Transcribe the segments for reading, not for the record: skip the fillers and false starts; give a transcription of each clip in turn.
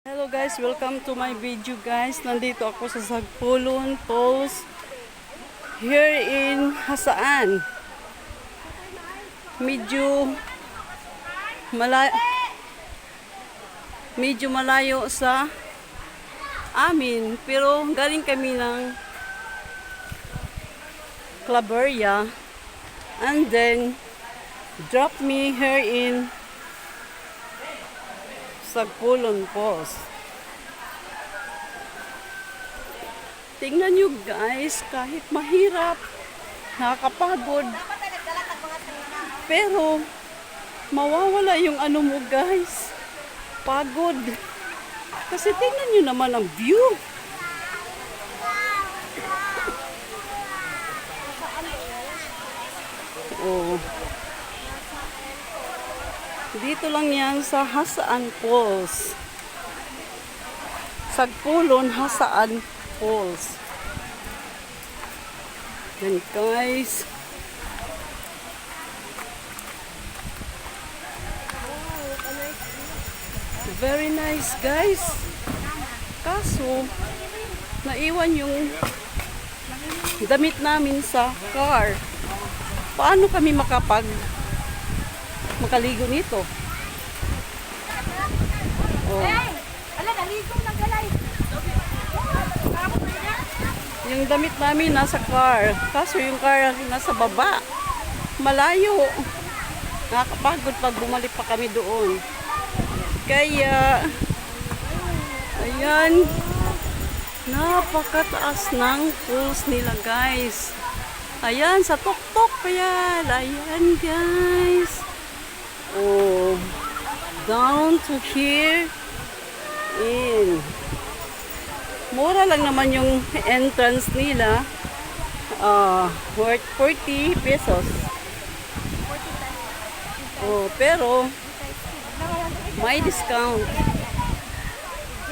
Hello guys, welcome to my video guys. Nandito ako sa Sagpulon Falls here in Hasaan. Medyo malayo sa amin, pero galing kami ng Claveria and then drop me here in Sagpulon Falls. Tingnan nyo guys, kahit mahirap, nakakapagod, pero mawawala yung ano mo guys, pagod. Kasi tingnan nyo naman ang view. Oh. Dito lang yan sa Hasaan Falls. Sagpulon, Hasaan Falls. Yan guys. Very nice guys. Kaso, naiwan yung damit namin sa car. Paano kami makaligo nito? Oh. Yung damit namin nasa car. Kaso yung car nasa baba. Malayo. Nakakapagod pag bumalik pa kami doon. Kaya, ayan. Napakataas ng falls nila guys. Ayan, sa tuktok pa yan. Ayan guys. Oh, down to here. In. Mura lang naman yung entrance nila. Worth 40 pesos. Oh, pero may discount.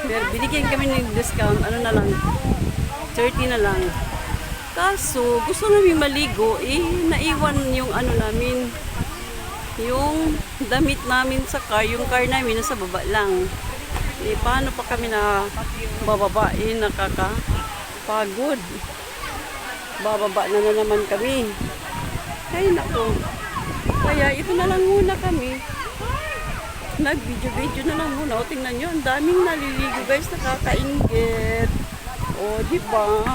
Pero binigyan kami ng discount. Ano na lang? 30 na lang. Kaso, gusto namin maligo, naiwan yung ano namin, yung damit namin sa car, yung car namin nasa baba lang. Paano pa kami na bababain, nakakapagod. Bababa na naman kami. Ay nako. Kaya ito na lang muna kami. Nag-video na lang muna. O tingnan nyo, ang daming naliligo guys, nakakaingit. O diba?